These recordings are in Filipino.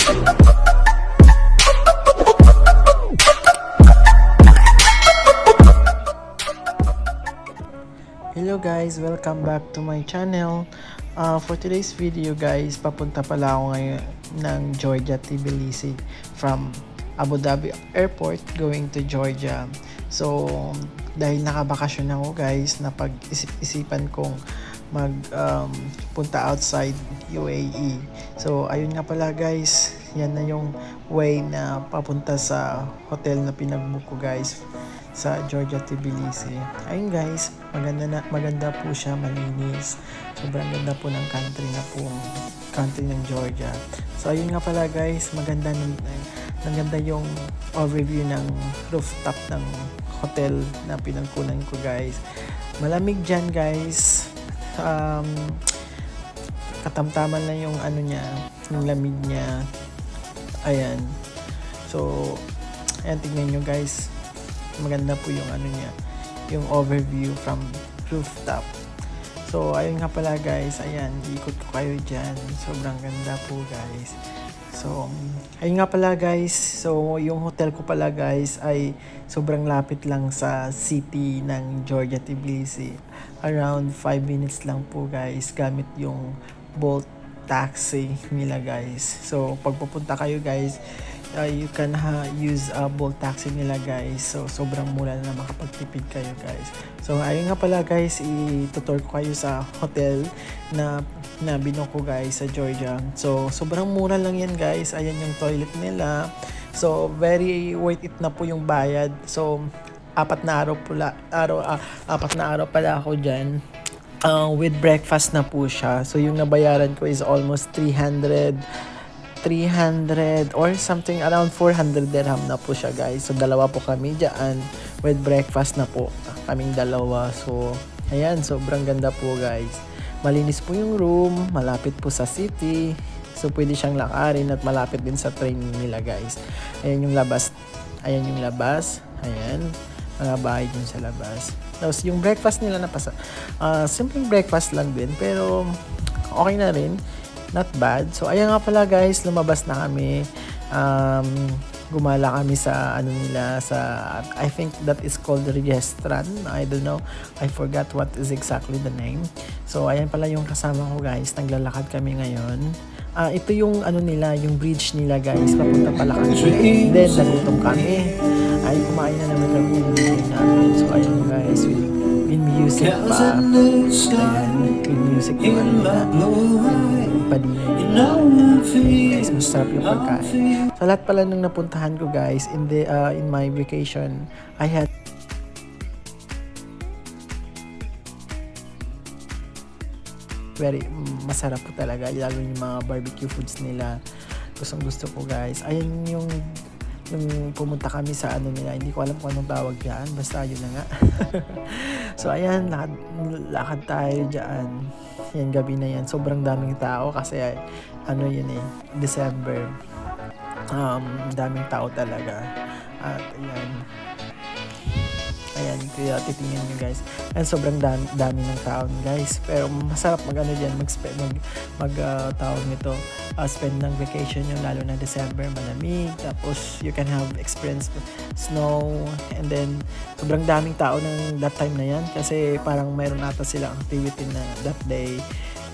Hello guys, welcome back to my channel. For today's video guys, papunta pala ako ngayon ng Georgia Tbilisi from Abu Dhabi Airport going to Georgia. So dahil nakabakasyon ako guys, napag-isip-isipan kong punta outside UAE. So ayun nga pala guys, yan na yung way na papunta sa hotel na pinag-book ko guys sa Georgia Tbilisi. Ayun guys, maganda po siya, malinis. Sobrang ganda po ng country ng Georgia. So ayun nga pala guys, maganda yung overview ng rooftop ng hotel na pinagkunan ko guys. Malamig dyan guys. Katamtaman lang yung yung lamig niya. Ayan. So ayan, tingnan nyo guys. Maganda po yung niya, yung overview from rooftop. So ayun nga pala guys, ayan, ikot ko kayo dyan. Sobrang ganda po guys. So ayun nga pala guys, so yung hotel ko pala guys ay sobrang lapit lang sa city ng Georgia Tbilisi. Around 5 minutes lang po guys, gamit yung Bolt taxi nila guys. So pag pupunta kayo guys, you can use Bolt taxi nila guys. So sobrang mura na makapagtipid kayo guys. So ayun nga pala guys, itutur ko kayo sa hotel na binook ko guys sa Georgia. So sobrang mura lang yan guys. Ayan yung toilet nila. So very worth it na po yung bayad. So apat na araw pala ako dyan. With breakfast na po siya. So yung nabayaran ko is almost 300 or something, around 400 dirham na po siya guys. So dalawa po kami dyan, with breakfast na po kaming dalawa. So ayan, sobrang ganda po guys. Malinis po yung room, malapit po sa city. So pwede siyang lakarin at malapit din sa train nila guys. Ayan yung labas. Ayan, mga bahay dun sa labas. Tapos yung breakfast nila simpleng breakfast lang din, pero okay na rin. Not bad. So ayan nga pala guys, lumabas na kami. Gumala kami sa I think that is called the restaurant. I don't know. I forgot what is exactly the name. So ayan pala yung kasama ko guys. Naglalakad kami ngayon. Ito yung yung bridge nila guys. Papunta pala kami. Then nagutom kami. Ay, kumain na naman kami ng dinner namin. So ayun guys, with music pa. Ayan, with music pa guys, masarap yung pagkain. Sa lahat pala nung napuntahan ko guys, in my vacation, I had very masarap po talaga, lalo yung mga barbecue foods nila. Gusto ko guys. Ayan yung pumunta kami sa nila, hindi ko alam kung anong tawag dyan, basta yun na nga. So ayan, lakad tayo dyan. Yan, gabi na yan, sobrang daming tao kasi December. Daming tao talaga. At ayan, kaya titingnan nyo guys. And sobrang dami ng tao guys. Pero masarap spend ng vacation nyo, lalo na December, malamig. Tapos you can have experience snow. And then sobrang daming tao ng that time na yan. Kasi parang mayroon ata silang activity na that day.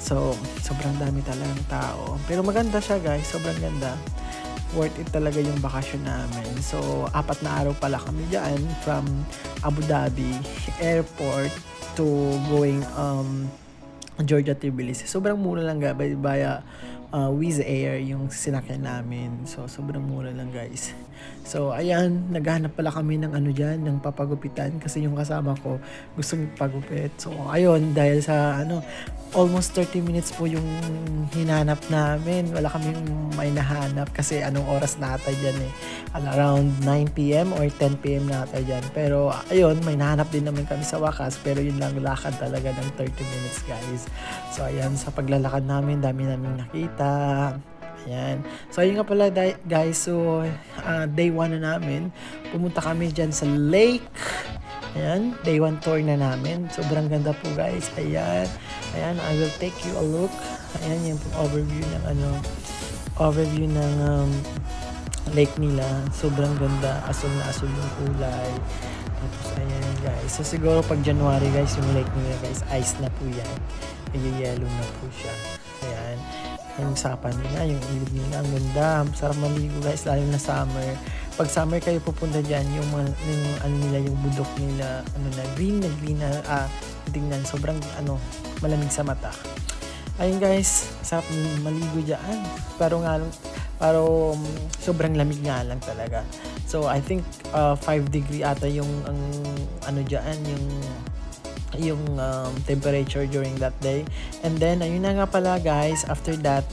So sobrang dami talagang tao. Pero maganda siya guys, sobrang ganda. Worth it talaga yung bakasyon namin. So 4 na araw pala kami dyan from Abu Dhabi Airport to going Georgia Tbilisi. Sobrang mura lang via Wizz Air yung sinakyan namin. So sobrang mura lang guys. So ayan, naghahanap pala kami ng ng papagupitan kasi yung kasama ko gusto magpagupit. So ayun, dahil sa almost 30 minutes po yung hinanap namin. Wala kaming may nahanap kasi anong oras na ata dyan around 9 p.m. or 10 p.m. na ata dyan. Pero ayun, may nahanap din naman kami sa wakas, pero yun lang, lakad talaga ng 30 minutes guys. So ayan, sa paglalakad namin, dami namin nakita. Ayan. So ayun nga pala guys, so day 1 na namin. Pumunta kami dyan sa lake. Ayan, day 1 tour na namin. Sobrang ganda po guys. Ayan, I will take you a look. Ayan yung overview ng overview ng lake nila. Sobrang ganda, asul na asul yung kulay. Tapos ayan guys, so siguro pag January guys yung lake nila guys, ice na po yan, nag-yellow na po siya. Ayan, yung sapan nila, yung ilog nila, ang ganda, sarap maligo guys, lalo na summer. Pag summer kayo pupunta dyan, yung ano nila, yung budok nila, ano na green na tingnan, sobrang malamig sa mata. Ayun guys, sarap maligo dyan, pero sobrang lamig nga lang talaga. So I think 5 degree ata yung diyan, yung temperature during that day. And then ayun na nga pala guys, after that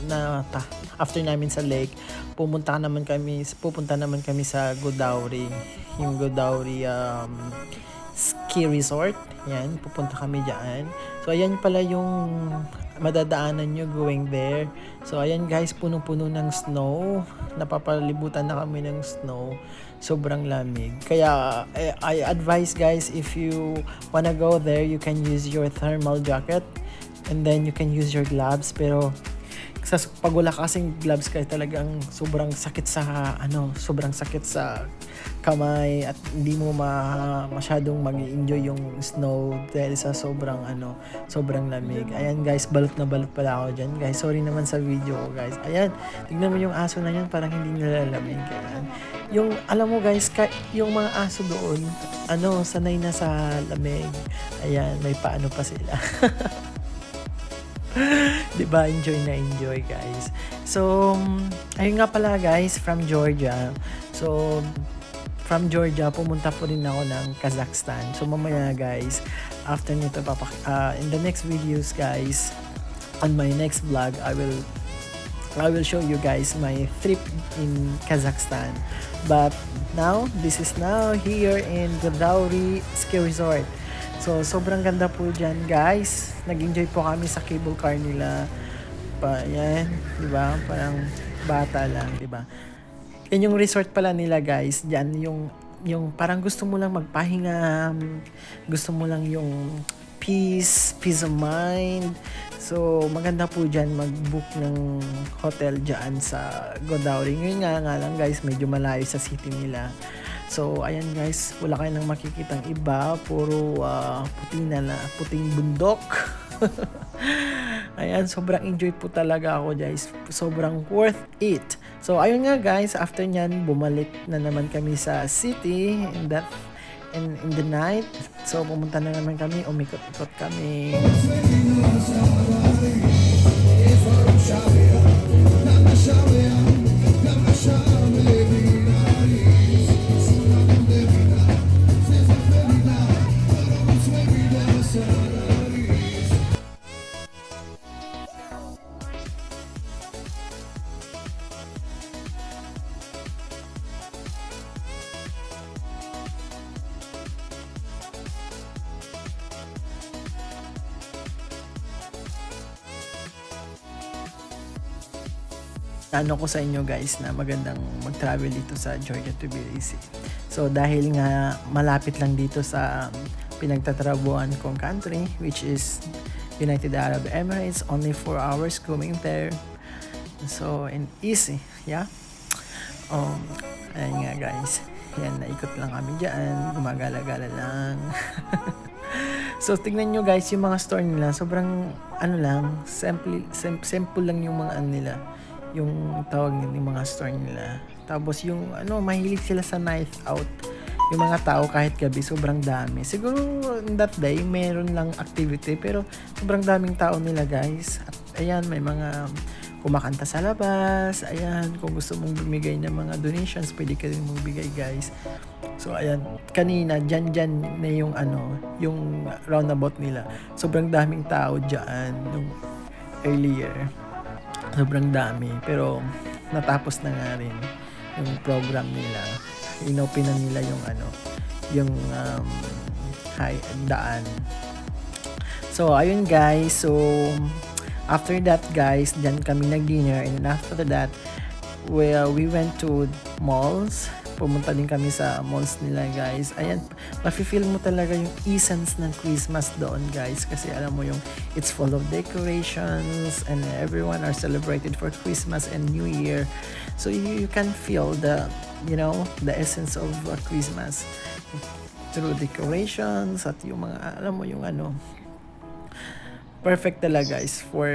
after namin sa lake, pupunta naman kami sa Godauri, yung Godauri ski resort. Yan, pupunta kami diyan. So ayan pala yung madadaanan nyo going there. So ayan guys, punong-puno ng snow, napapalibutan na kami ng snow, sobrang lamig. Kaya I advise guys, if you wanna go there, you can use your thermal jacket and then you can use your gloves. Pero pag wala kasing gloves kayo, talagang sobrang sakit sa kamay at hindi mo masyadong mag-enjoy yung snow dahil sa sobrang lamig. Ayan guys, balot na balot pala ako dyan guys. Sorry naman sa video ko guys. Ayan, tignan mo yung aso na yan, parang hindi nilalamig. Ayan. Yung alam mo guys, yung mga aso doon, sanay na sa lamig. Ayan, may paano pa sila. Diba, enjoy guys. So ayun nga pala guys, from Georgia. So from Georgia, pumunta po rin ako ng Kazakhstan. So mamaya guys, after nito in the next videos guys, on my next vlog, I will show you guys my trip in Kazakhstan. But this is now here in Godauri Ski Resort. So sobrang ganda po dyan guys. Nag-enjoy po kami sa cable car nila. Yan, di ba? Parang bata lang, di ba? Yan yung resort pala nila guys. Diyan yung parang gusto mo lang magpahinga, gusto mo lang yung peace of mind. So maganda po dyan mag-book ng hotel dyan sa Godauri. Ngayon nga lang guys, medyo malayo sa city nila. So ayan guys, wala kayo nang makikitang iba, puro puting bundok. Ayan, sobrang enjoy po talaga ako guys. Sobrang worth it. So ayun nga guys, after nyan, bumalik na naman kami sa city in the night. So pumunta na naman kami, umikot-ikot kami. Ko sa inyo guys na magandang mag-travel dito sa Georgia to Tbilisi. So dahil nga malapit lang dito sa pinagtatrabuhan kong country, which is United Arab Emirates, only 4 hours going there. So and easy, yeah. Ayan nga guys, yan, naikot lang kami dyan, gumagala-gala lang. So tignan nyo guys, yung mga store nila, sobrang simple lang yung mga nila, yung tawag ng mga store nila. Tapos yung mahilig sila sa night out. Yung mga tao kahit gabi, sobrang dami. Siguro that day, meron lang activity, pero sobrang daming tao nila guys. At ayan, may mga kumakanta sa labas. Ayan, kung gusto mong bumigay ng mga donations, pwede ka rin magbigay guys. So ayan, kanina dyan na yung roundabout nila. Sobrang daming tao dyan nung earlier. Sobrang dami, pero natapos na nga rin yung program nila. Inopen na nila yung daan. So ayun guys, so after that guys, dyan kami nag-dinner, and after that we went to malls pumunta din kami sa malls nila guys. Ayan, mafe-feel mo talaga yung essence ng Christmas doon guys. Kasi alam mo yung it's full of decorations and everyone are celebrated for Christmas and New Year. So you can feel the, you know, the essence of Christmas through decorations at yung mga, alam mo yung ano, perfect talaga guys for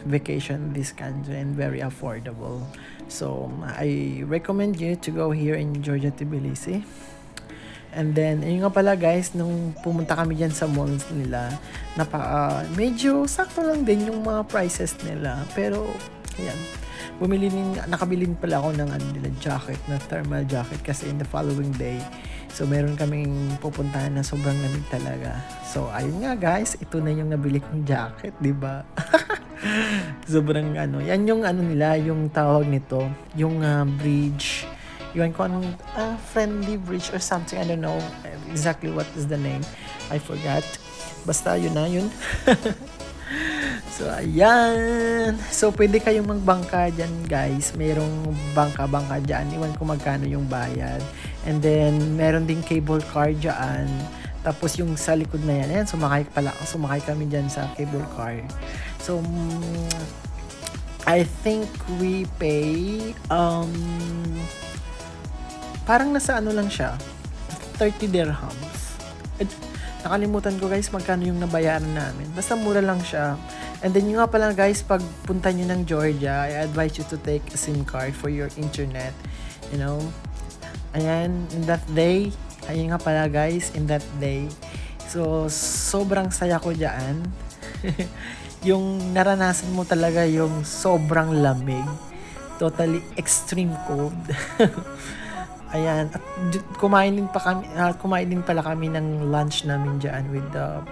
vacation this country and very affordable. So I recommend you to go here in Georgia, Tbilisi. And then ayun nga pala guys, nung pumunta kami diyan sa malls nila, medyo sakto lang din yung mga prices nila, pero ayan, nakabili pala ako ng nila jacket, na thermal jacket, kasi in the following day, so meron kaming pupuntahan na sobrang lamig talaga. So ayun nga guys, ito na yung nabili kong jacket, di ba? Sobrang yan yung nila, yung tawag nito, yung bridge. Yun ko anong friendly bridge or something, I don't know exactly what is the name. I forgot. Basta yun na yun. So, ayan. So, pwede kayong magbangka dyan, guys. Merong bangka dyan. Iwan ko magkano yung bayad. And then, meron ding cable car dyan. Tapos, yung sa likod na yan. Ayan, sumakay kami dyan sa cable car. So, I think we pay, parang nasa lang siya, 30 dirhams. Nakalimutan ko guys magkano yung nabayaran namin. Basta mura lang siya. And then yung nga pala guys, pag punta nyo ng Georgia, I advise you to take a SIM card for your internet. You know? Ayan, in that day, ayun nga pala guys, in that day. So, sobrang saya ko dyan. Yung naranasan mo talaga yung sobrang lamig. Totally extreme cold. Ayan, at kumain din pala kami ng lunch namin dyan with the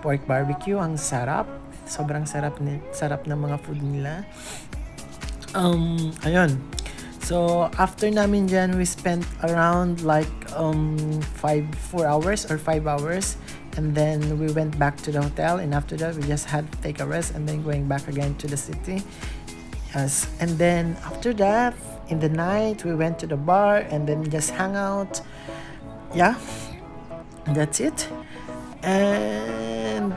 pork barbecue. Ang sarap. Sobrang sarap ng mga food nila. Ayun. So, after namin dyan, we spent around like 4 hours or 5 hours. And then we went back to the hotel. And after that, we just had to take a rest and then going back again to the city. Yes. And then after that, in the night, we went to the bar and then just hang out. Yeah, that's it. And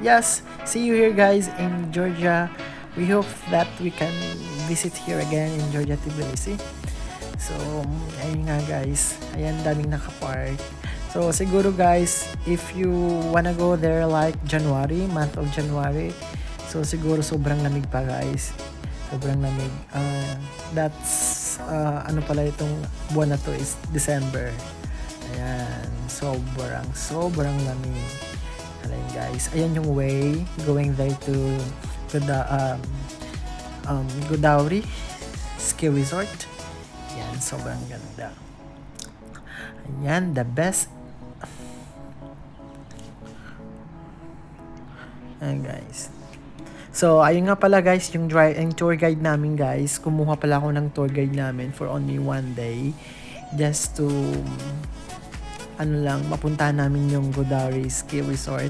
yes, see you here guys in Georgia. We hope that we can visit here again in Georgia, Tbilisi. So, ayun nga guys. Ayan, daming nakapark. So, siguro guys, if you wanna go there like January, month of January, so siguro sobrang lamig pa guys. Sobrang lamig. That's, pala itong buwan na to is December. Ayan, sobrang lamig. Ayan guys, ayan yung way going there to Godauri Ski Resort. Ayan, sobrang ganda. Ayan, the best. Ayan guys. So, ayun nga pala guys, yung tour guide namin guys, kumuha pala ako ng tour guide namin for only one day. Just to, mapuntahan namin yung Godauri Ski Resort.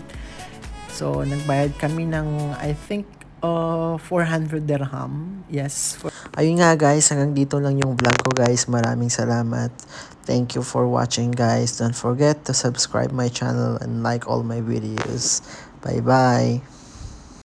So, nagbayad kami ng, I think, 400 dirham. Yes. Ayun nga guys, hanggang dito lang yung vlog ko guys. Maraming salamat. Thank you for watching guys. Don't forget to subscribe my channel and like all my videos. Bye-bye.